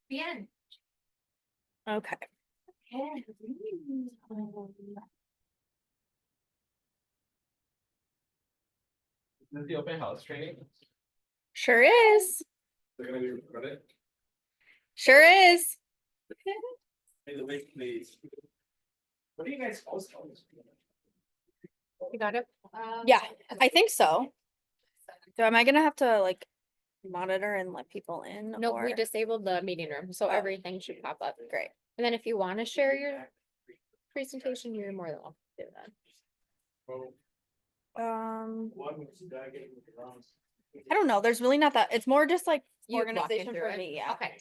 Bien. Okay. Is the open house training? Sure is. They're gonna be recorded. Sure is. Hey, the link, please. What do you guys post on this? You got it? Yeah, I think so. So am I gonna have to like monitor and let people in? No, we or- disabled the meeting room, so Oh. everything should pop up. Great. And then if you want to share your presentation, you're more than welcome to do that. I don't know. There's really not that. It's more just like You walking organization through for it. me. Yeah. Okay.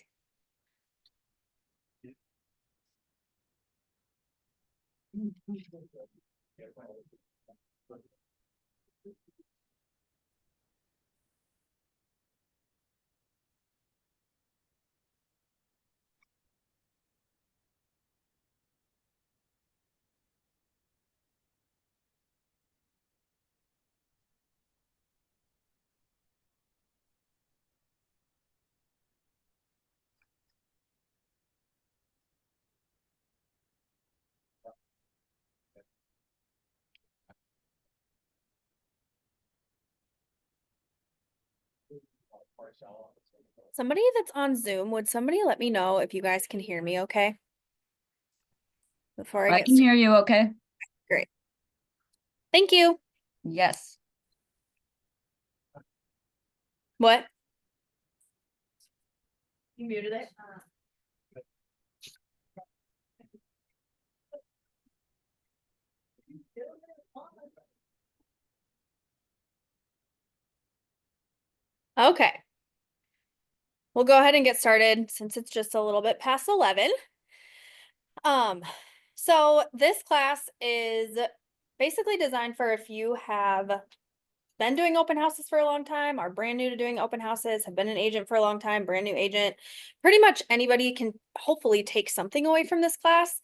Somebody that's on Zoom, would somebody let me know if you guys can hear me okay? Before I I get can hear you okay? Great. Thank you. Yes. What? You muted it? Okay. We'll go ahead and get started since it's just a little bit past 11. So this class is basically designed for if you have been doing open houses for a long time, are brand new to doing open houses, have been an agent for a long time, brand new agent. Pretty much anybody can hopefully take something away from this class.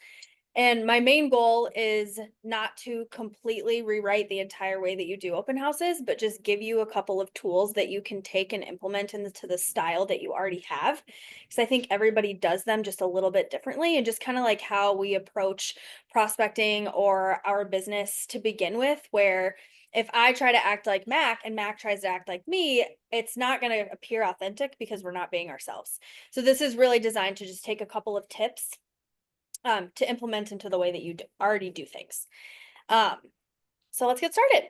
And my main goal is not to completely rewrite the entire way that you do open houses, but just give you a couple of tools that you can take and implement into the style that you already have. Because I think everybody does them just a little bit differently, and just kind of like how we approach prospecting or our business to begin with, where if I try to act like Mac and Mac tries to act like me, it's not going to appear authentic because we're not being ourselves. So this is really designed to just take a couple of tips to implement into the way that you already do things. So let's get started.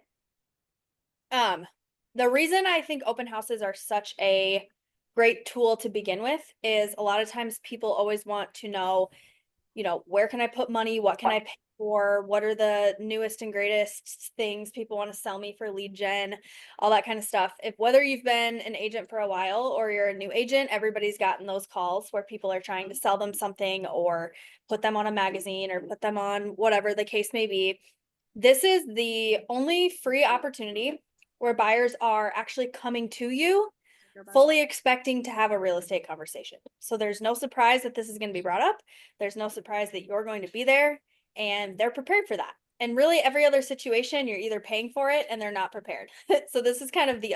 The reason I think open houses are such a great tool to begin with is a lot of times people always want to know, where can I put money? What can I pay for? What are the newest and greatest things people want to sell me for lead gen? All that kind of stuff. Whether you've been an agent for a while or you're a new agent, everybody's gotten those calls where people are trying to sell them something or put them on a magazine or put them on whatever the case may be. This is the only free opportunity where buyers are actually coming to you fully expecting to have a real estate conversation. So there's no surprise that this is going to be brought up. There's no surprise that you're going to be there, and they're prepared for that. And really every other situation, you're either paying for it and they're not prepared. So this is kind of the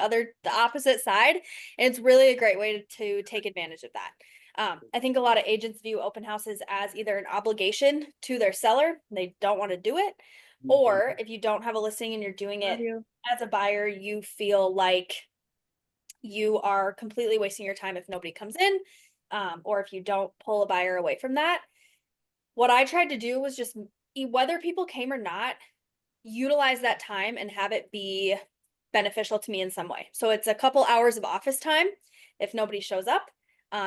opposite side. And it's really a great way to take advantage of that. I think a lot of agents view open houses as either an obligation to their seller, they don't want to do it, or if you don't have a listing and you're doing it as a buyer, you feel like you are completely wasting your time if nobody comes in, or if you don't pull a buyer away from that. What I tried to do was just, whether people came or not, utilize that time and have it be beneficial to me in some way. So it's a couple hours of office time if nobody shows up.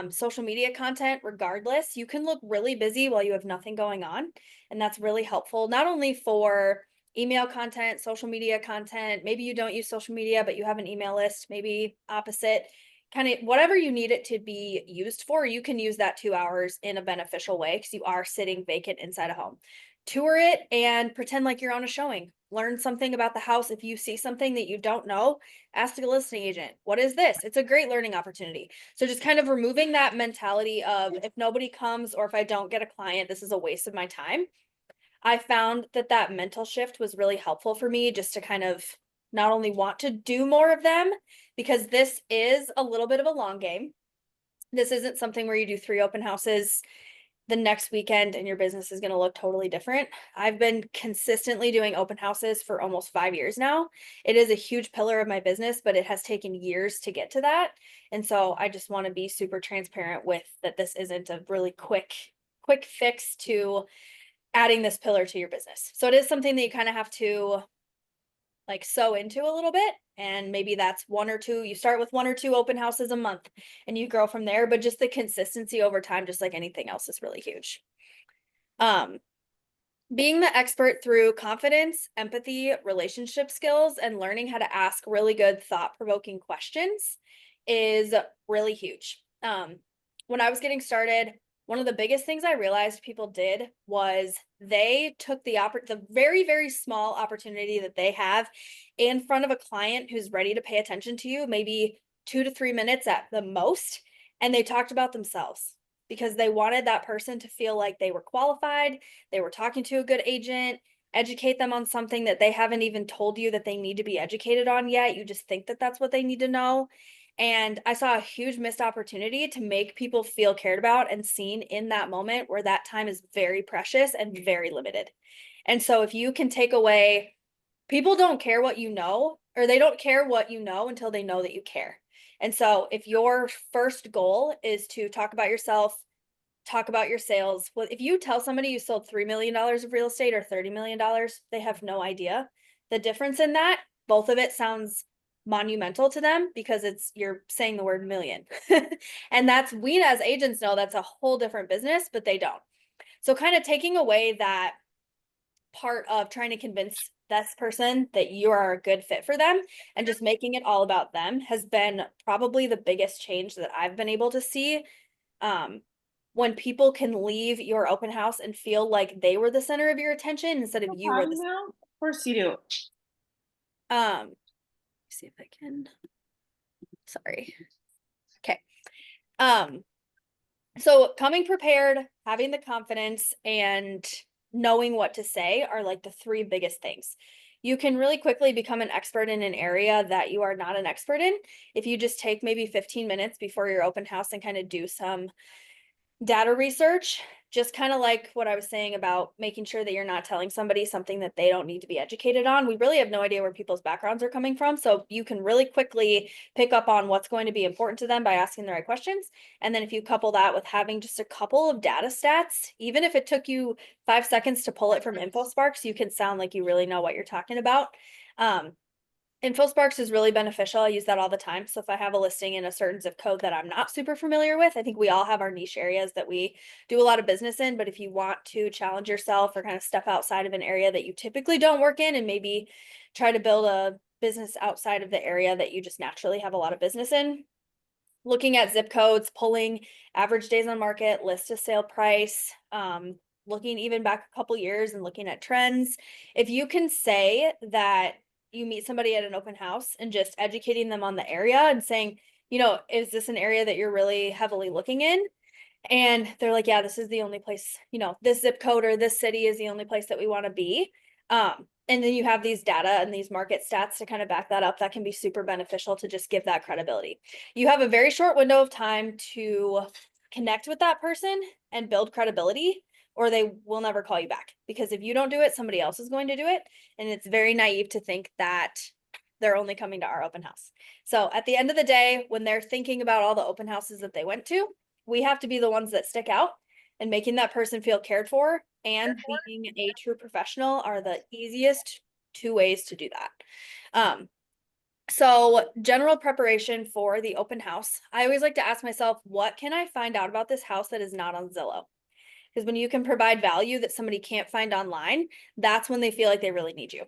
Social media content, regardless, you can look really busy while you have nothing going on. And that's really helpful, not only for email content, social media content. Maybe you don't use social media, but you have an email list, maybe opposite, kind of whatever you need it to be used for, you can use that 2 hours in a beneficial way because you are sitting vacant inside a home. Tour it and pretend like you're on a showing. Learn something about the house. If you see something that you don't know, ask the listing agent, what is this? It's a great learning opportunity. So just kind of removing that mentality of if nobody comes or if I don't get a client, this is a waste of my time. I found that mental shift was really helpful for me just to kind of not only want to do more of them, because this is a little bit of a long game. This isn't something where you do 3 open houses the next weekend and your business is going to look totally different. I've been consistently doing open houses for almost 5 years now. It is a huge pillar of my business, but it has taken years to get to that. And so I just want to be super transparent with that this isn't a really quick fix to adding this pillar to your business. So it is something that you kind of have to like sew into a little bit. And maybe that's 1 or 2, you start with 1 or 2 open houses a month and you grow from there, but just the consistency over time, just like anything else, is really huge. Being the expert through confidence, empathy, relationship skills, and learning how to ask really good thought-provoking questions is really huge. When I was getting started, one of the biggest things I realized people did was they took the very, very small opportunity that they have in front of a client who's ready to pay attention to you, maybe 2 to 3 minutes at the most, and they talked about themselves because they wanted that person to feel like they were qualified, they were talking to a good agent, educate them on something that they haven't even told you that they need to be educated on yet. You just think that that's what they need to know. And I saw a huge missed opportunity to make people feel cared about and seen in that moment where that time is very precious and very limited. And so if you can take away, people don't care what you know, or they don't care what you know until they know that you care. And so if your first goal is to talk about yourself, talk about your sales, well, if you tell somebody you sold $3 million of real estate or $30 million, they have no idea the difference in that. Both of it sounds monumental to them because you're saying the word million. And we as agents know that's a whole different business, but they don't. So kind of taking away that part of trying to convince this person that you are a good fit for them and just making it all about them has been probably the biggest change that I've been able to see. When people can leave your open house and feel like they were the center of your attention instead of you were the center. Of course you do. See if I can, sorry. Okay. So coming prepared, having the confidence, and knowing what to say are like the 3 biggest things. You can really quickly become an expert in an area that you are not an expert in if you just take maybe 15 minutes before your open house and kind of do some data research, just kind of like what I was saying about making sure that you're not telling somebody something that they don't need to be educated on. We really have no idea where people's backgrounds are coming from. So you can really quickly pick up on what's going to be important to them by asking the right questions. And then if you couple that with having just a couple of data stats, even if it took you 5 seconds to pull it from InfoSparks, you can sound like you really know what you're talking about. InfoSparks is really beneficial. I use that all the time. So if I have a listing in a certain zip code that I'm not super familiar with, I think we all have our niche areas that we do a lot of business in. But if you want to challenge yourself or kind of step outside of an area that you typically don't work in and maybe try to build a business outside of the area that you just naturally have a lot of business in, looking at zip codes, pulling average days on market, list to sale price, looking even back a couple years and looking at trends. If you can say that you meet somebody at an open house and just educating them on the area and saying, is this an area that you're really heavily looking in? And they're like, yeah, this is the only place, this zip code or this city is the only place that we want to be. And then you have these data and these market stats to kind of back that up. That can be super beneficial to just give that credibility. You have a very short window of time to connect with that person and build credibility, or they will never call you back. Because if you don't do it, somebody else is going to do it. And it's very naive to think that they're only coming to our open house. So at the end of the day, when they're thinking about all the open houses that they went to, we have to be the ones that stick out, and making that person feel cared for and being a true professional are the easiest 2 ways to do that. So general preparation for the open house. I always like to ask myself, what can I find out about this house that is not on Zillow? Because when you can provide value that somebody can't find online, that's when they feel like they really need you.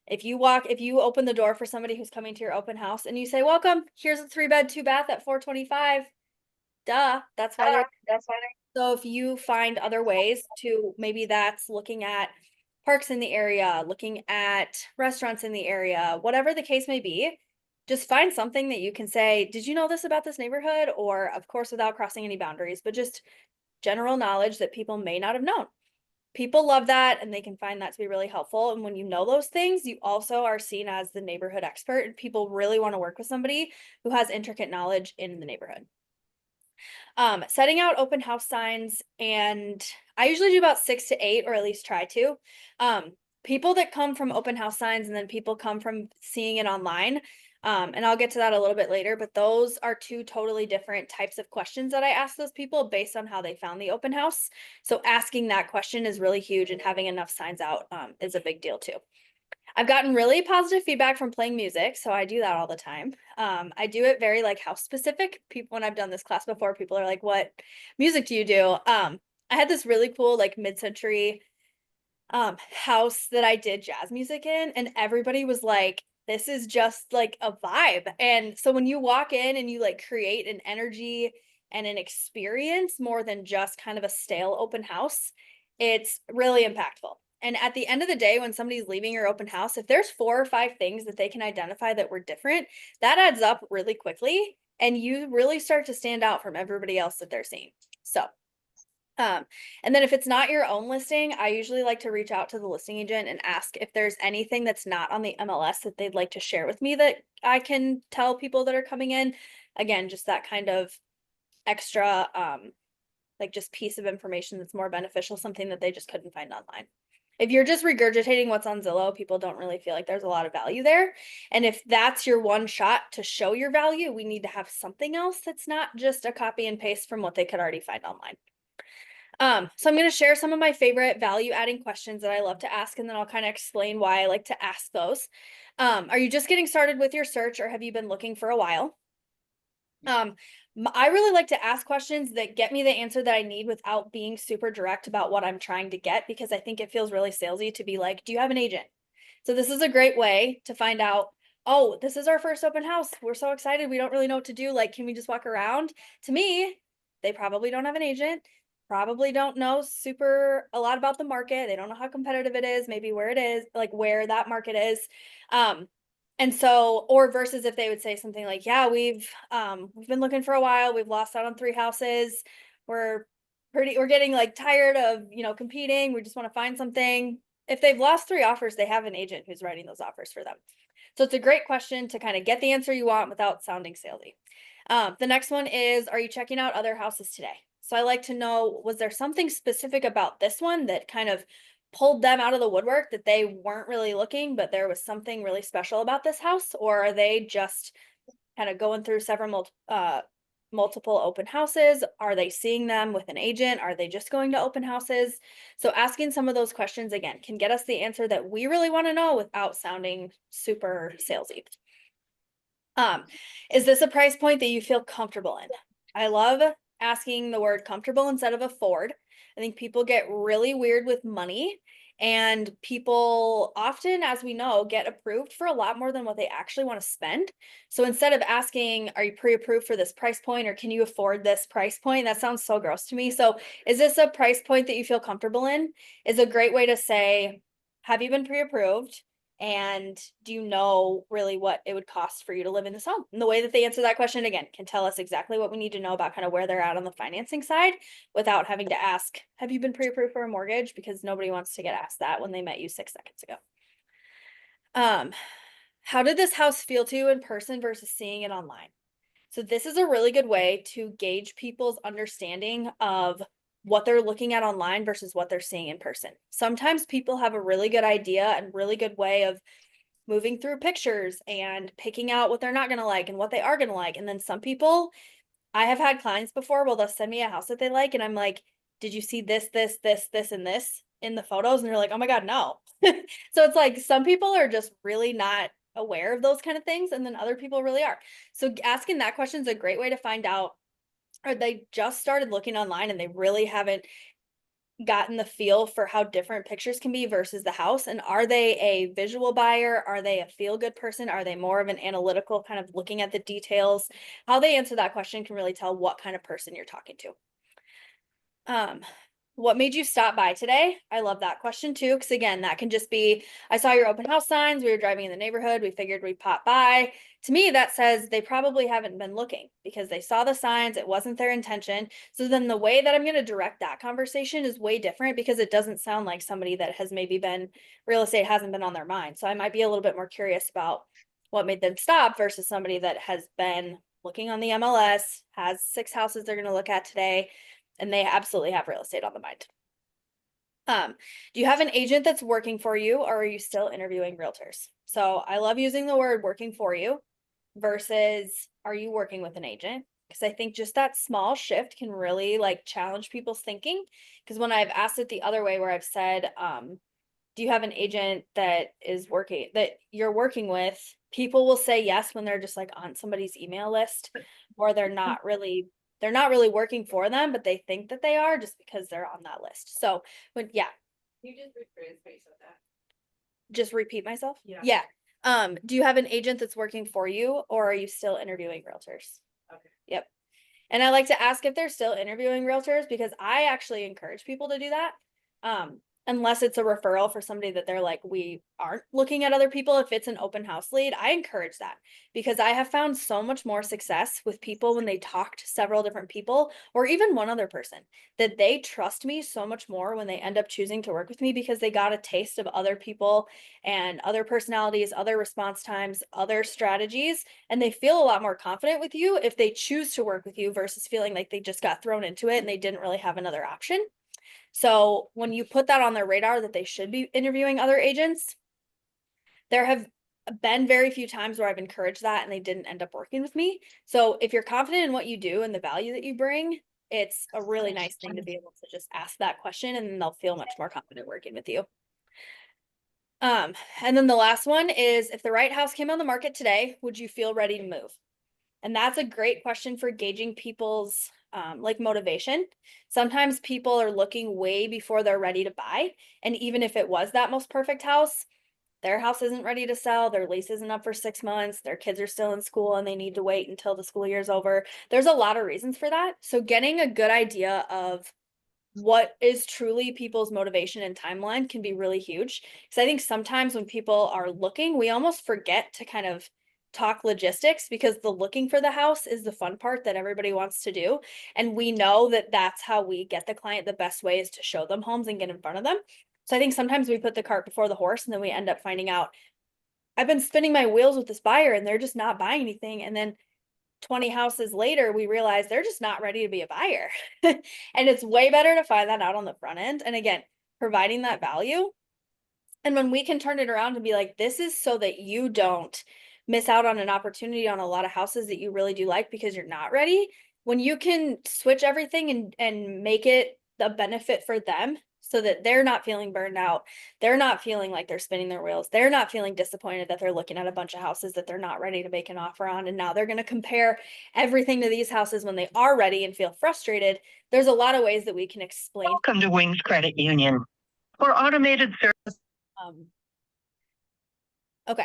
If you open the door for somebody who's coming to your open house and you say, welcome, here's a 3-bed, 2-bath at $425. Duh, that's why they're. So if you find other ways to, maybe that's looking at parks in the area, looking at restaurants in the area, whatever the case may be, just find something that you can say, did you know this about this neighborhood? Or of course, without crossing any boundaries, but just general knowledge that people may not have known. People love that and they can find that to be really helpful. And when you know those things, you also are seen as the neighborhood expert, and people really want to work with somebody who has intricate knowledge in the neighborhood. Setting out open house signs, and I usually do about 6 to 8, or at least try to. People that come from open house signs and then people come from seeing it online. And I'll get to that a little bit later, but those are two totally different types of questions that I ask those people based on how they found the open house. So asking that question is really huge, and having enough signs out is a big deal too. I've gotten really positive feedback from playing music, so I do that all the time. I do it very like house specific. People, when I've done this class before, people are like, "What music do you do?" I had this really cool like mid-century house that I did jazz music in, and everybody was like, "This is just like a vibe." And so when you walk in and you like create an energy and an experience more than just kind of a stale open house, it's really impactful. And at the end of the day, when somebody's leaving your open house, if there's 4 or 5 things that they can identify that were different, that adds up really quickly, and you really start to stand out from everybody else that they're seeing. So, and then if it's not your own listing, I usually like to reach out to the listing agent and ask if there's anything that's not on the MLS that they'd like to share with me that I can tell people that are coming in. Again, just that kind of extra, like just piece of information that's more beneficial, something that they just couldn't find online. If you're just regurgitating what's on Zillow, people don't really feel like there's a lot of value there. And if that's your one shot to show your value, we need to have something else that's not just a copy and paste from what they could already find online. So I'm going to share some of my favorite value adding questions that I love to ask, and then I'll kind of explain why I like to ask those. Are you just getting started with your search, or have you been looking for a while? I really like to ask questions that get me the answer that I need without being super direct about what I'm trying to get, because I think it feels really salesy to be like, "Do you have an agent?" So this is a great way to find out, "Oh, this is our first open house. We're so excited. We don't really know what to do. Like, can we just walk around?" To me, they probably don't have an agent, probably don't know a lot about the market. They don't know how competitive it is, maybe where it is, like where that market is. And so, or versus if they would say something like, "Yeah, we've been looking for a while. We've lost out on 3 houses. We're we're getting like tired of, competing. We just want to find something." If they've lost 3 offers, they have an agent who's writing those offers for them. So it's a great question to kind of get the answer you want without sounding salesy. The next one is, are you checking out other houses today? So I like to know, was there something specific about this one that kind of pulled them out of the woodwork, that they weren't really looking, but there was something really special about this house? Or are they just kind of going through multiple open houses? Are they seeing them with an agent? Are they just going to open houses? So asking some of those questions again can get us the answer that we really want to know without sounding super salesy. Is this a price point that you feel comfortable in? I love asking the word comfortable instead of afford. I think people get really weird with money, and people often, as we know, get approved for a lot more than what they actually want to spend. So instead of asking, "Are you pre-approved for this price point?" or "Can you afford this price point?" That sounds so gross to me. So is this a price point that you feel comfortable in? Is a great way to say, "Have you been pre-approved? And do you know really what it would cost for you to live in this home?" And the way that they answer that question, again, can tell us exactly what we need to know about kind of where they're at on the financing side, without having to ask, "Have you been pre-approved for a mortgage?" Because nobody wants to get asked that when they met you 6 seconds ago. How did this house feel to you in person versus seeing it online? So this is a really good way to gauge people's understanding of what they're looking at online versus what they're seeing in person. Sometimes people have a really good idea and really good way of moving through pictures and picking out what they're not going to like and what they are going to like. And then some people, I have had clients before, well, they'll send me a house that they like, and I'm like, "Did you see this, and this in the photos?" And they're like, "Oh my God, no." So it's like some people are just really not aware of those kind of things, and then other people really are. So asking that question is a great way to find out, are they just started looking online and they really haven't gotten the feel for how different pictures can be versus the house? And are they a visual buyer? Are they a feel-good person? Are they more of an analytical, kind of looking at the details? How they answer that question can really tell what kind of person you're talking to. what made you stop by today? I love that question too, because again, that can just be, I saw your open house signs, we were driving in the neighborhood, we figured we'd pop by. To me, that says they probably haven't been looking because they saw the signs, it wasn't their intention. So then the way that I'm going to direct that conversation is way different because it doesn't sound like somebody that has maybe been, real estate hasn't been on their mind. So I might be a little bit more curious about what made them stop versus somebody that has been looking on the MLS, has 6 houses they're going to look at today, and they absolutely have real estate on the mind. Do you have an agent that's working for you, or are you still interviewing realtors? So I love using the word working for you versus are you working with an agent? Because I think just that small shift can really like challenge people's thinking. Because when I've asked it the other way, where I've said, do you have an agent that is working, that you're working with? People will say yes when they're just like on somebody's email list, or they're not really working for them, but they think that they are just because they're on that list. So when, yeah, You just rephrase based on that. just repeat myself. Yeah. Yeah. Do you have an agent that's working for you, or are you still interviewing realtors? Okay. Yep. And I like to ask if they're still interviewing realtors because I actually encourage people to do that. Unless it's a referral for somebody that they're like, we aren't looking at other people. If it's an open house lead, I encourage that because I have found so much more success with people when they talk to several different people or even one other person, that they trust me so much more when they end up choosing to work with me because they got a taste of other people and other personalities, other response times, other strategies, and they feel a lot more confident with you if they choose to work with you versus feeling like they just got thrown into it and they didn't really have another option. So when you put that on their radar that they should be interviewing other agents, there have been very few times where I've encouraged that and they didn't end up working with me. So if you're confident in what you do and the value that you bring, it's a really nice thing to be able to just ask that question and then they'll feel much more confident working with you. And then the last one is, if the right house came on the market today, would you feel ready to move? And that's a great question for gauging people's like motivation. Sometimes people are looking way before they're ready to buy. And even if it was that most perfect house, their house isn't ready to sell, their lease isn't up for 6 months, their kids are still in school and they need to wait until the school year's over. There's a lot of reasons for that. So getting a good idea of what is truly people's motivation and timeline can be really huge. Because I think sometimes when people are looking, we almost forget to kind of talk logistics because the looking for the house is the fun part that everybody wants to do. And we know that that's how we get the client the best way is to show them homes and get in front of them. So I think sometimes we put the cart before the horse and then we end up finding out, I've been spinning my wheels with this buyer and they're just not buying anything. And then 20 houses later, we realize they're just not ready to be a buyer. And it's way better to find that out on the front end. And again, providing that value. And when we can turn it around and be like, this is so that you don't miss out on an opportunity on a lot of houses that you really do like because you're not ready. When you can switch everything and make it a benefit for them so that they're not feeling burned out, they're not feeling like they're spinning their wheels, they're not feeling disappointed that they're looking at a bunch of houses that they're not ready to make an offer on, and now they're going to compare everything to these houses when they are ready and feel frustrated. There's a lot of ways that we can explain. Welcome to Wings Credit Union. For automated service. Okay,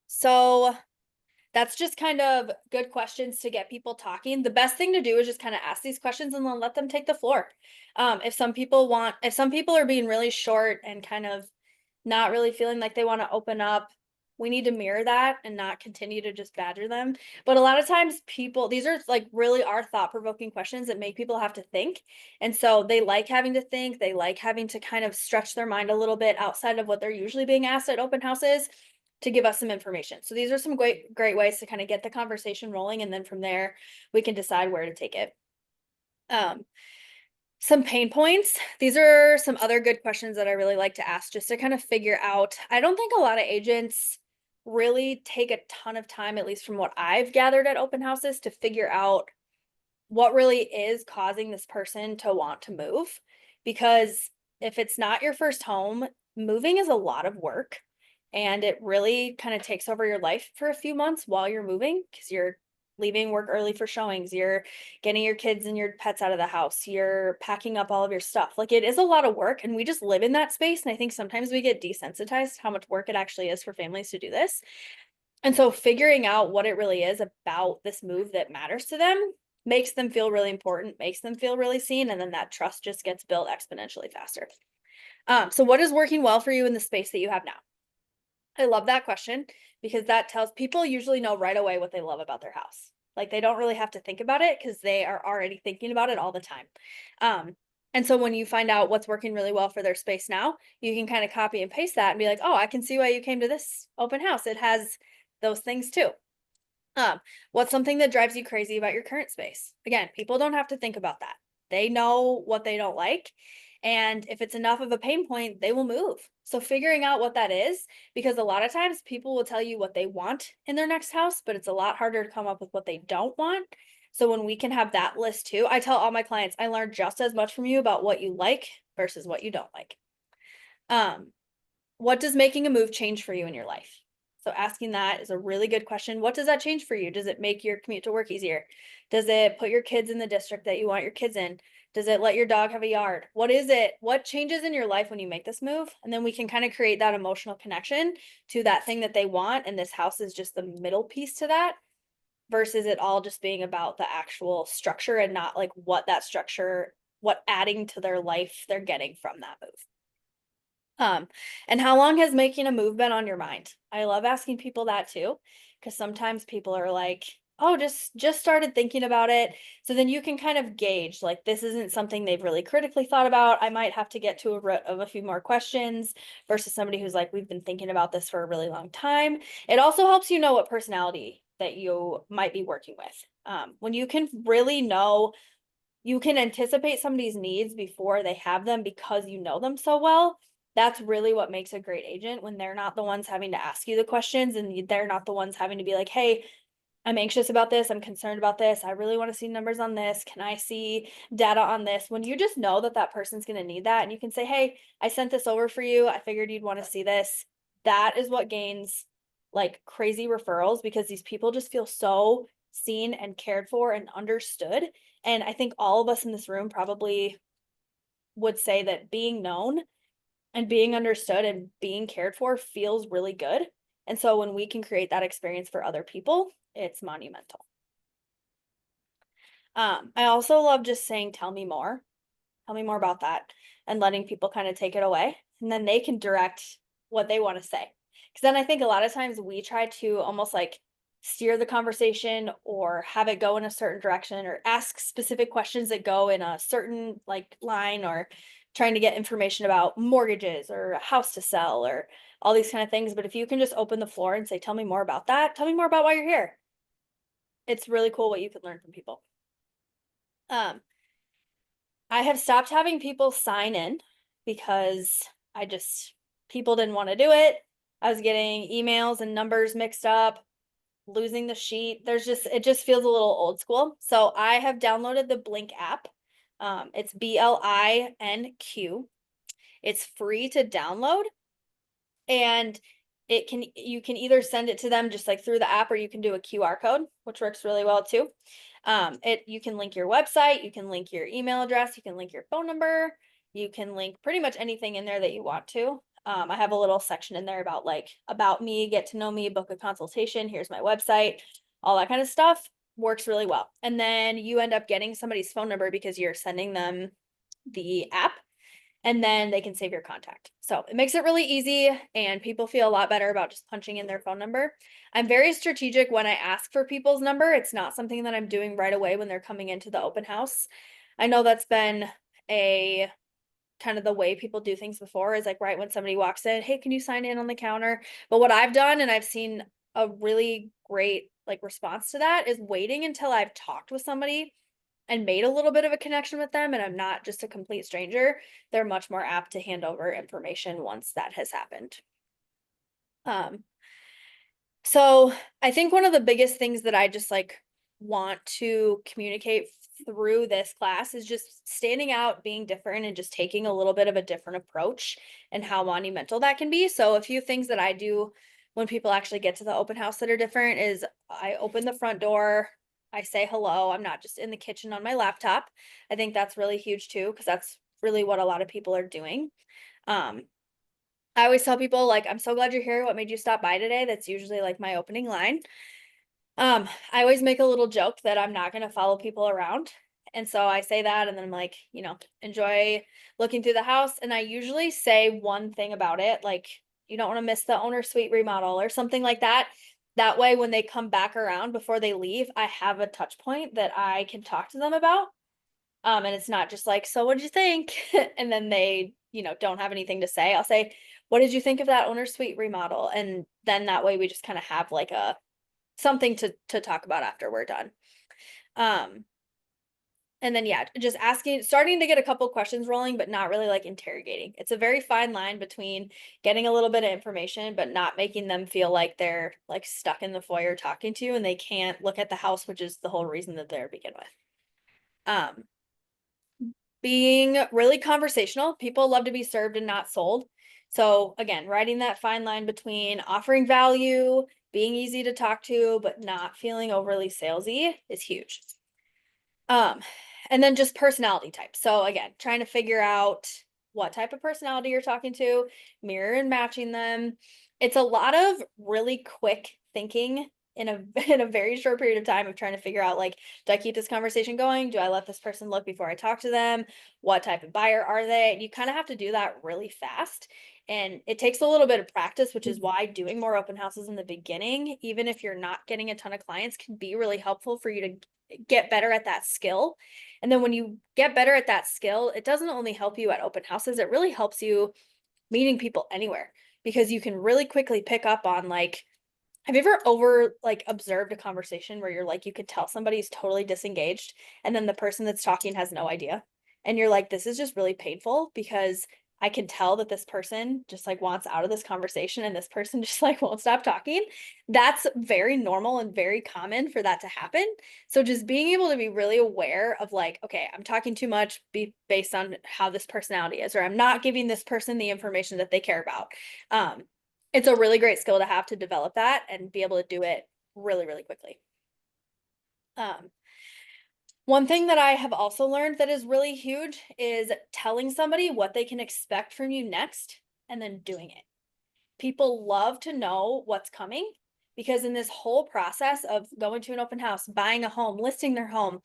so that's just kind of good questions to get people talking. The best thing to do is just kind of ask these questions and then let them take the floor. If some people are being really short and kind of not really feeling like they want to open up, we need to mirror that and not continue to just badger them. But a lot of times these are like really are thought-provoking questions that make people have to think. And so they like having to think, they like having to kind of stretch their mind a little bit outside of what they're usually being asked at open houses to give us some information. So these are some great ways to kind of get the conversation rolling. And then from there, we can decide where to take it. Some pain points. These are some other good questions that I really like to ask just to kind of figure out. I don't think a lot of agents really take a ton of time, at least from what I've gathered at open houses, to figure out what really is causing this person to want to move. Because if it's not your first home, moving is a lot of work. And it really kind of takes over your life for a few months while you're moving because you're leaving work early for showings, you're getting your kids and your pets out of the house, you're packing up all of your stuff. Like it is a lot of work and we just live in that space. And I think sometimes we get desensitized how much work it actually is for families to do this. And so figuring out what it really is about this move that matters to them makes them feel really important, makes them feel really seen, and then that trust just gets built exponentially faster. So what is working well for you in the space that you have now? I love that question because that tells people usually know right away what they love about their house. Like they don't really have to think about it because they are already thinking about it all the time. And so when you find out what's working really well for their space now, you can kind of copy and paste that and be like, oh, I can see why you came to this open house. It has those things too. What's something that drives you crazy about your current space? Again, people don't have to think about that. They know what they don't like. And if it's enough of a pain point, they will move. So figuring out what that is, because a lot of times people will tell you what they want in their next house, but it's a lot harder to come up with what they don't want. So when we can have that list too, I tell all my clients, I learned just as much from you about what you like versus what you don't like. What does making a move change for you in your life? So asking that is a really good question. What does that change for you? Does it make your commute to work easier? Does it put your kids in the district that you want your kids in? Does it let your dog have a yard? What is it? What changes in your life when you make this move? And then we can kind of create that emotional connection to that thing that they want. And this house is just the middle piece to that versus it all just being about the actual structure and not like what that structure, what adding to their life they're getting from that move. And how long has making a move been on your mind? I love asking people that too, because sometimes people are like, oh, just started thinking about it. So then you can kind of gauge like this isn't something they've really critically thought about. I might have to get to a root of a few more questions versus somebody who's like, we've been thinking about this for a really long time. It also helps you know what personality that you might be working with. When you can really know, you can anticipate somebody's needs before they have them because you know them so well. That's really what makes a great agent when they're not the ones having to ask you the questions and they're not the ones having to be like, hey, I'm anxious about this. I'm concerned about this. I really want to see numbers on this. Can I see data on this? When you just know that that person's going to need that and you can say, hey, I sent this over for you. I figured you'd want to see this. That is what gains like crazy referrals because these people just feel so seen and cared for and understood. And I think all of us in this room probably would say that being known and being understood and being cared for feels really good. And so when we can create that experience for other people, it's monumental. I also love just saying, tell me more about that and letting people kind of take it away and then they can direct what they want to say. Because then I think a lot of times we try to almost like steer the conversation or have it go in a certain direction or ask specific questions that go in a certain like line or trying to get information about mortgages or a house to sell or all these kind of things. But if you can just open the floor and say, tell me more about that, tell me more about why you're here. It's really cool what you can learn from people. I have stopped having people sign in because people didn't want to do it. I was getting emails and numbers mixed up, losing the sheet. It just feels a little old school. So I have downloaded the Blink app. It's BLINQ. It's free to download and you can either send it to them just like through the app or you can do a QR code, which works really well too. You can link your website, you can link your email address, you can link your phone number, you can link pretty much anything in there that you want to. I have a little section in there about me, get to know me, book a consultation, here's my website, all that kind of stuff works really well. And then you end up getting somebody's phone number because you're sending them the app and then they can save your contact. So it makes it really easy and people feel a lot better about just punching in their phone number. I'm very strategic when I ask for people's number. It's not something that I'm doing right away when they're coming into the open house. I know that's been a kind of the way people do things before is like right when somebody walks in, hey, can you sign in on the counter? But what I've done, and I've seen a really great like response to that, is waiting until I've talked with somebody and made a little bit of a connection with them and I'm not just a complete stranger. They're much more apt to hand over information once that has happened. So I think one of the biggest things that I just like want to communicate through this class is just standing out, being different, and just taking a little bit of a different approach and how monumental that can be. So a few things that I do when people actually get to the open house that are different is I open the front door, I say hello. I'm not just in the kitchen on my laptop. I think that's really huge too, because that's really what a lot of people are doing. I always tell people like, I'm so glad you're here. What made you stop by today? That's usually like my opening line. I always make a little joke that I'm not gonna follow people around. And so I say that and then I'm like, enjoy looking through the house. And I usually say one thing about it, like you don't want to miss the owner suite remodel or something like that. That way, when they come back around before they leave, I have a touch point that I can talk to them about. And it's not just like, so what did you think? And then they, don't have anything to say. I'll say, what did you think of that owner suite remodel? And then that way we just kind of have like something to talk about after we're done. And then yeah, just starting to get a couple questions rolling, but not really like interrogating. It's a very fine line between getting a little bit of information, but not making them feel like they're like stuck in the foyer talking to you and they can't look at the house, which is the whole reason that they're begin with. Being really conversational. People love to be served and not sold. So again, writing that fine line between offering value, being easy to talk to, but not feeling overly salesy is huge. And then just personality type. So again, trying to figure out what type of personality you're talking to, mirror and matching them. It's a lot of really quick thinking in a in a very short period of time of trying to figure out like, do I keep this conversation going? Do I let this person look before I talk to them? What type of buyer are they? You kind of have to do that really fast. And it takes a little bit of practice, which is why doing more open houses in the beginning, even if you're not getting a ton of clients, can be really helpful for you to get better at that skill. And then when you get better at that skill, it doesn't only help you at open houses, it really helps you meeting people anywhere because you can really quickly pick up on like, have you ever observed a conversation where you're like, you could tell somebody's totally disengaged and then the person that's talking has no idea. And you're like, this is just really painful because I can tell that this person just like wants out of this conversation and this person just like won't stop talking. That's very normal and very common for that to happen. So just being able to be really aware of like, okay, I'm talking too much based on how this personality is, or I'm not giving this person the information that they care about. It's a really great skill to have to develop that and be able to do it really, really quickly. One thing that I have also learned that is really huge is telling somebody what they can expect from you next and then doing it. People love to know what's coming because in this whole process of going to an open house, buying a home, listing their home,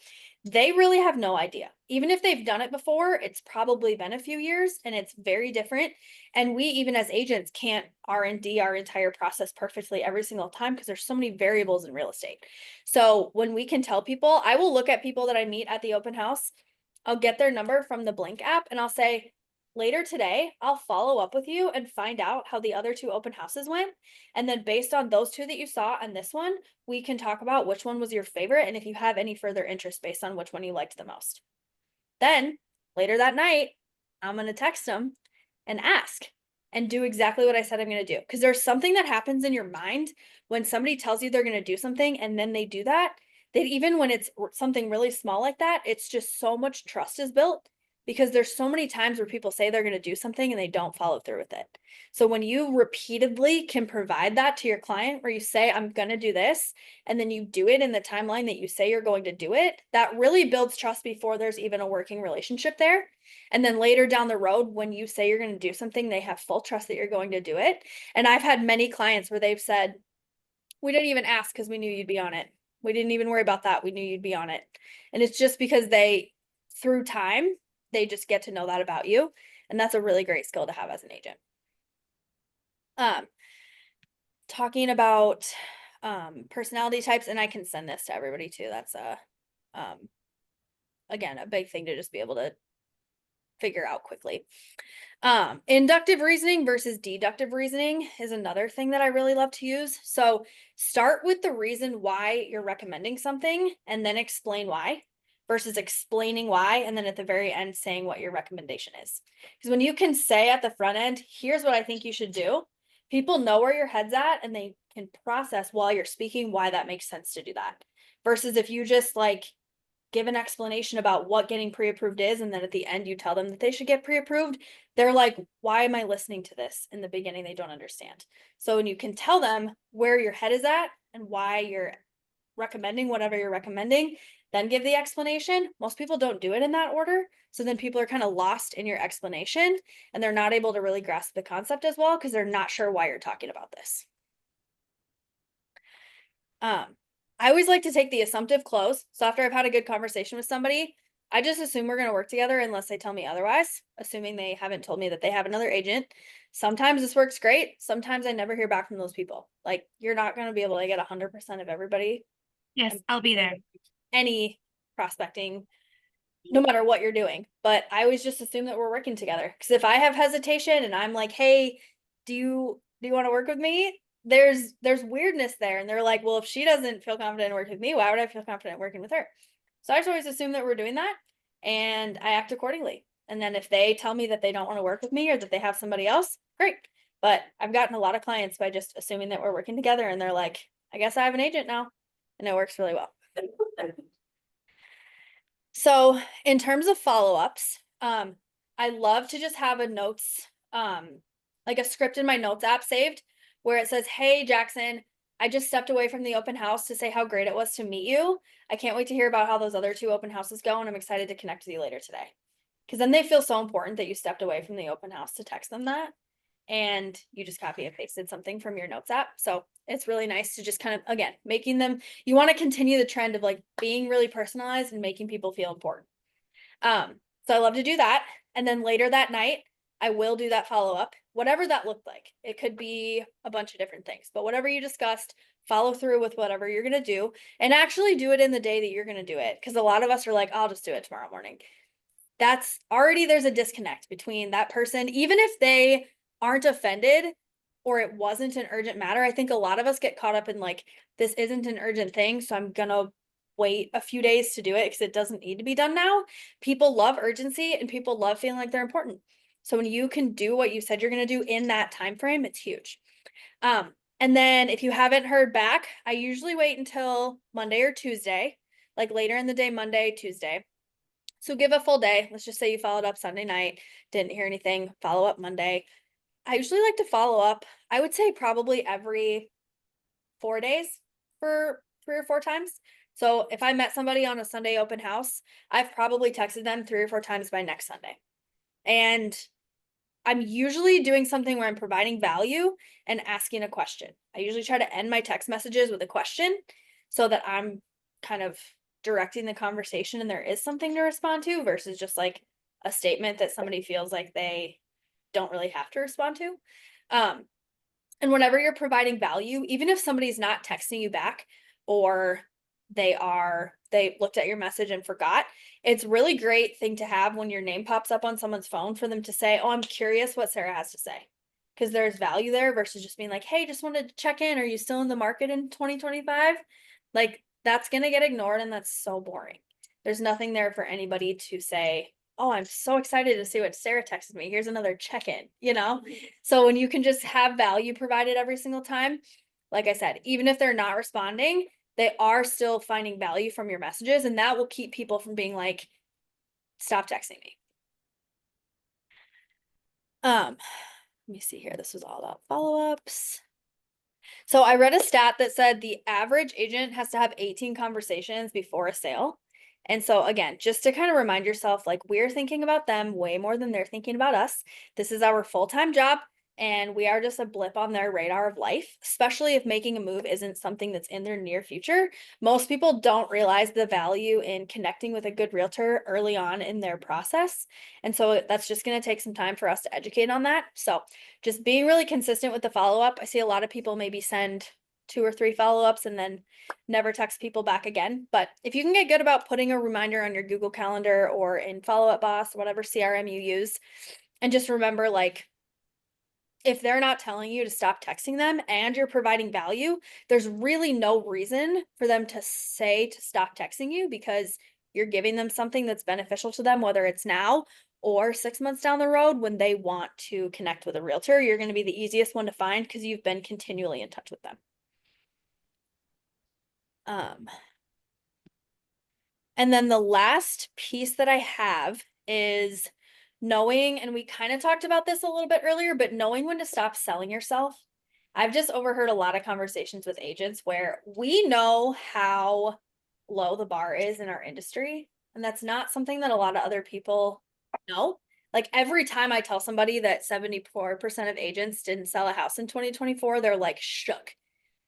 they really have no idea. Even if they've done it before, it's probably been a few years and it's very different. And we, even as agents, can't R&D our entire process perfectly every single time because there's so many variables in real estate. So when we can tell people, I will look at people that I meet at the open house, I'll get their number from the Blink app and I'll say, later today, I'll follow up with you and find out how the other 2 open houses went. And then based on those 2 that you saw and this one, we can talk about which one was your favorite and if you have any further interest based on which one you liked the most. Then later that night, I'm going to text them and ask and do exactly what I said I'm going to do. Because there's something that happens in your mind when somebody tells you they're going to do something and then they do that even when it's something really small like that, it's just so much trust is built because there's so many times where people say they're going to do something and they don't follow through with it. So when you repeatedly can provide that to your client where you say, I'm going to do this, and then you do it in the timeline that you say you're going to do it, that really builds trust before there's even a working relationship there. And then later down the road, when you say you're going to do something, they have full trust that you're going to do it. And I've had many clients where they've said, we didn't even ask because we knew you'd be on it. We didn't even worry about that. We knew you'd be on it. And it's just because through time, they just get to know that about you. And that's a really great skill to have as an agent. Talking about personality types, and I can send this to everybody too. That's again, a big thing to just be able to figure out quickly. Inductive reasoning versus deductive reasoning is another thing that I really love to use. So start with the reason why you're recommending something and then explain why versus explaining why and then at the very end saying what your recommendation is. Because when you can say at the front end, here's what I think you should do, people know where your head's at and they can process while you're speaking why that makes sense to do that. Versus if you just like give an explanation about what getting pre-approved is and then at the end you tell them that they should get pre-approved, they're like, why am I listening to this? In the beginning, they don't understand. So when you can tell them where your head is at and why you're recommending whatever you're recommending, then give the explanation. Most people don't do it in that order. So then people are kind of lost in your explanation and they're not able to really grasp the concept as well because they're not sure why you're talking about this. I always like to take the assumptive close. So after I've had a good conversation with somebody, I just assume we're going to work together unless they tell me otherwise, assuming they haven't told me that they have another agent. Sometimes this works great. Sometimes I never hear back from those people. Like, you're not going to be able to get 100% of everybody, Yes, I'll be there. any prospecting, no matter what you're doing. But I always just assume that we're working together. Because if I have hesitation and I'm like, hey, do you want to work with me? There's weirdness there. And they're like, well, if she doesn't feel confident in working with me, why would I feel confident working with her? So I just always assume that we're doing that and I act accordingly. And then if they tell me that they don't want to work with me or that they have somebody else, great. But I've gotten a lot of clients by just assuming that we're working together and they're like, I guess I have an agent now. And it works really well. So in terms of follow-ups, I love to just have a notes, like a script in my notes app saved where it says, hey, Jackson, I just stepped away from the open house to say how great it was to meet you. I can't wait to hear about how those other 2 open houses go, and I'm excited to connect with you later today. Because then they feel so important that you stepped away from the open house to text them that, and you just copy and pasted something from your notes app. So it's really nice to just kind of, again, making them, you want to continue the trend of like being really personalized and making people feel important. So I love to do that. And then later that night, I will do that follow-up, whatever that looked like. It could be a bunch of different things, but whatever you discussed, follow through with whatever you're going to do and actually do it in the day that you're going to do it. Because a lot of us are like, I'll just do it tomorrow morning. That's already, there's a disconnect between that person, even if they aren't offended or it wasn't an urgent matter. I think a lot of us get caught up in like, this isn't an urgent thing, so I'm going to wait a few days to do it because it doesn't need to be done now. People love urgency and people love feeling like they're important. So when you can do what you said you're going to do in that time frame, it's huge. And then if you haven't heard back, I usually wait until Monday or Tuesday, like later in the day, Monday, Tuesday. So give a full day. Let's just say you followed up Sunday night, didn't hear anything, follow up Monday. I usually like to follow up, I would say probably every 4 days for 3 or 4 times. So if I met somebody on a Sunday open house, I've probably texted them 3 or 4 times by next Sunday. And I'm usually doing something where I'm providing value and asking a question. I usually try to end my text messages with a question so that I'm kind of directing the conversation and there is something to respond to versus just like a statement that somebody feels like they don't really have to respond to. And whenever you're providing value, even if somebody's not texting you back or they looked at your message and forgot, it's really great thing to have when your name pops up on someone's phone for them to say, oh, I'm curious what Sarah has to say. Because there's value there versus just being like, hey, just wanted to check in. Are you still in the market in 2025? Like, that's going to get ignored and that's so boring. There's nothing there for anybody to say, oh, I'm so excited to see what Sarah texted me. Here's another check-in, you know? So when you can just have value provided every single time, like I said, even if they're not responding, they are still finding value from your messages, and that will keep people from being like, stop texting me. Let me see here. This was all about follow-ups. So I read a stat that said the average agent has to have 18 conversations before a sale. And so again, just to kind of remind yourself, like we're thinking about them way more than they're thinking about us. This is our full-time job. And we are just a blip on their radar of life, especially if making a move isn't something that's in their near future. Most people don't realize the value in connecting with a good realtor early on in their process. And so that's just going to take some time for us to educate on that. So just being really consistent with the follow-up. I see a lot of people maybe send 2 or 3 follow-ups and then never text people back again. But if you can get good about putting a reminder on your Google Calendar or in Follow Up Boss, whatever CRM you use, and just remember, like, if they're not telling you to stop texting them and you're providing value, there's really no reason for them to say to stop texting you because you're giving them something that's beneficial to them, whether it's now or 6 months down the road when they want to connect with a realtor. You're going to be the easiest one to find because you've been continually in touch with them. And then the last piece that I have is knowing, and we kind of talked about this a little bit earlier, but knowing when to stop selling yourself. I've just overheard a lot of conversations with agents where we know how low the bar is in our industry. And that's not something that a lot of other people know. Like every time I tell somebody that 74% of agents didn't sell a house in 2024, they're like shook.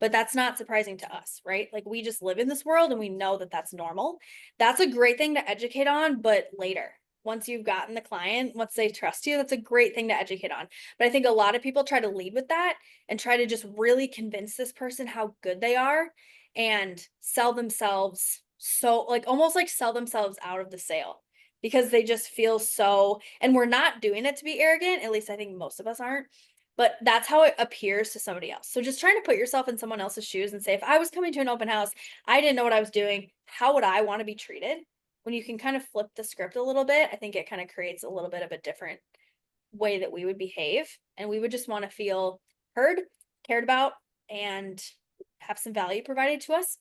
but that's not surprising to us, right? Like we just live in this world and we know that that's normal. That's a great thing to educate on, but later, once you've gotten the client, once they trust you, that's a great thing to educate on. But I think a lot of people try to lead with that and try to just really convince this person how good they are and sell themselves so like almost like sell themselves out of the sale because they just feel so, and we're not doing it to be arrogant, at least I think most of us aren't, but that's how it appears to somebody else. So just trying to put yourself in someone else's shoes and say, if I was coming to an open house, I didn't know what I was doing, how would I want to be treated? When you can kind of flip the script a little bit, I think it kind of creates a little bit of a different way that we would behave. And we would just want to feel heard, cared about, and have some value provided to us.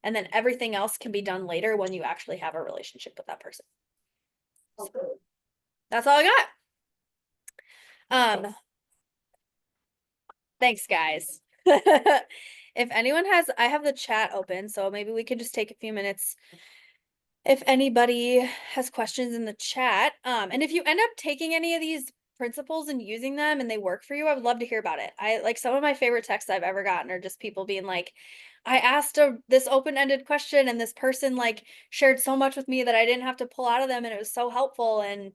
And then everything else can be done later when you actually have a relationship with that person. So, that's all I got. Thanks, guys. If anyone has, I have the chat open, so maybe we could just take a few minutes if anybody has questions in the chat. And if you end up taking any of these principles and using them and they work for you, I would love to hear about it. I like some of my favorite texts I've ever gotten are just people being like, I asked this open-ended question and this person like shared so much with me that I didn't have to pull out of them and it was so helpful. And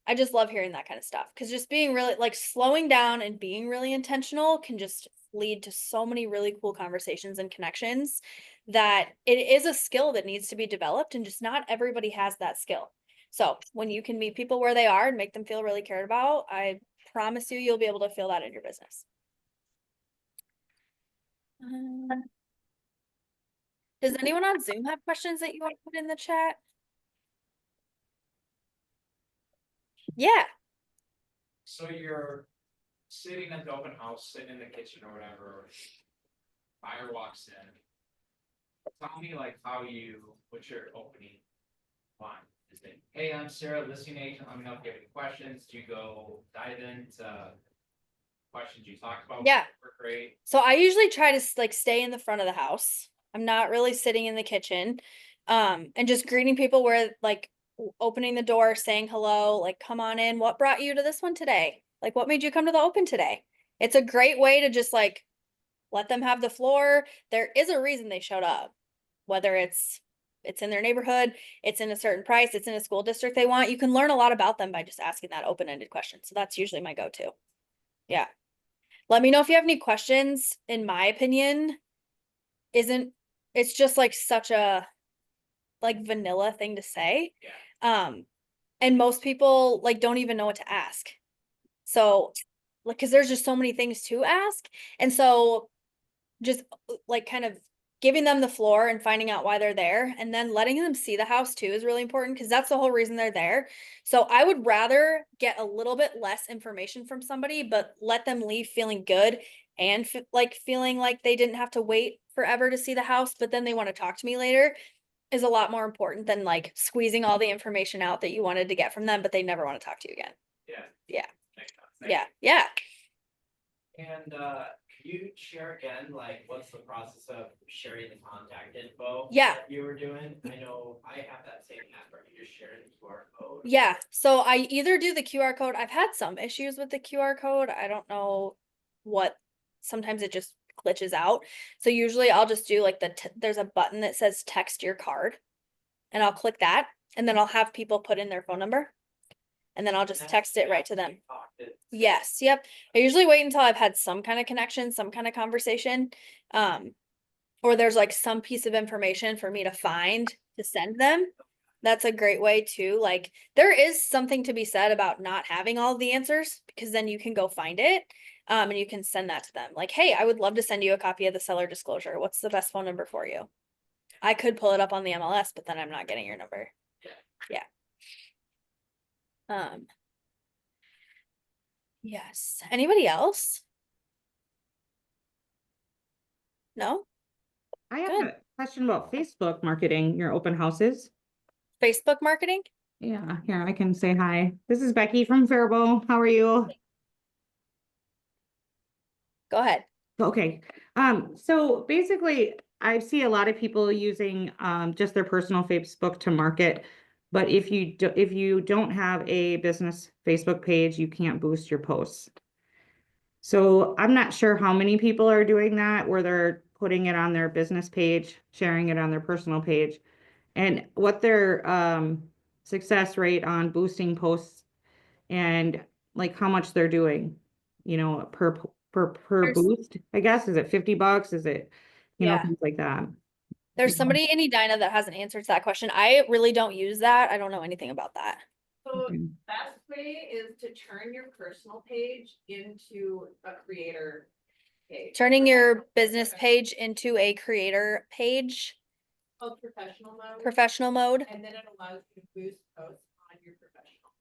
I just love hearing that kind of stuff because just being really like slowing down and being really intentional can just lead to so many really cool conversations and connections that it is a skill that needs to be developed and just not everybody has that skill. So when you can meet people where they are and make them feel really cared about, I promise you, you'll be able to feel that in your business. Does anyone on Zoom have questions that you want to put in the chat? Yeah. So you're sitting at the open house, sitting in the kitchen or whatever, buyer walks in. Tell me like what's your opening line? Is it, hey, I'm Sarah, listing agent, let me know if you have any questions. Do you go dive into questions you talked about? Yeah. Were great. So I usually try to like stay in the front of the house. I'm not really sitting in the kitchen. And just greeting people where like opening the door, saying hello, like come on in. What brought you to this one today? Like what made you come to the open today? It's a great way to just like let them have the floor. There is a reason they showed up, whether it's in their neighborhood, it's in a certain price, it's in a school district they want. You can learn a lot about them by just asking that open-ended question. So that's usually my go-to. Yeah. Let me know if you have any questions. In my opinion, it's just like such a like vanilla thing to say. Yeah. And most people like don't even know what to ask. So like, cause there's just so many things to ask. And so just like kind of giving them the floor and finding out why they're there and then letting them see the house too is really important because that's the whole reason they're there. So I would rather get a little bit less information from somebody, but let them leave feeling good and feeling like they didn't have to wait forever to see the house, but then they want to talk to me later is a lot more important than like squeezing all the information out that you wanted to get from them, but they never want to talk to you again. Yeah. Yeah. Makes sense. Yeah. Yeah. And can you share again, like, what's the process of sharing the contact info? Yeah. that you were doing? I know I have that same app where you just share the QR code. Yeah. So I either do the QR code. I've had some issues with the QR code. I don't know what, sometimes it just glitches out. So usually I'll just do like there's a button that says text your card and I'll click that and then I'll have people put in their phone number and then I'll just text it right to them. Yes. Yep. I usually wait until I've had some kind of connection, some kind of conversation. Or there's like some piece of information for me to find to send them. That's a great way too. Like there is something to be said about not having all the answers because then you can go find it. And you can send that to them. Like, hey, I would love to send you a copy of the seller disclosure. What's the best phone number for you? I could pull it up on the MLS, but then I'm not getting your number. Yeah. Yes. Anybody else? No? I have Good. a question about Facebook marketing your open houses. Facebook marketing? Yeah, here I can say hi. This is Becky from Faribault. How are you? Go ahead. Okay. So basically I see a lot of people using just their personal Facebook to market. But if you don't have a business Facebook page, you can't boost your posts. So I'm not sure how many people are doing that, where they're putting it on their business page, sharing it on their personal page, and what their success rate on boosting posts and like how much they're doing, per There's- boost, I guess. Is it $50? Is it, Yeah. things like that. There's Yeah. somebody in Edina that hasn't answered that question. I really don't use that. I don't know anything about that. So Okay. best way is to turn your personal page into a creator page. Turning your business page into a creator page, Called professional mode. professional mode, And then it allows you to boost posts on your professional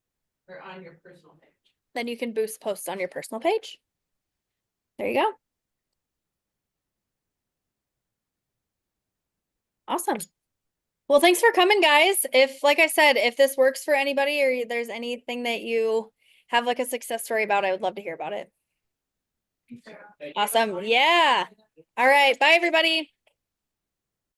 or on your personal page. then you can boost posts on your personal page. There you go. Awesome. Well, thanks for coming, guys. If, like I said, if this works for anybody or there's anything that you have like a success story about, I would love to hear about it. Thank you. Awesome. Yeah. All right. Bye, everybody.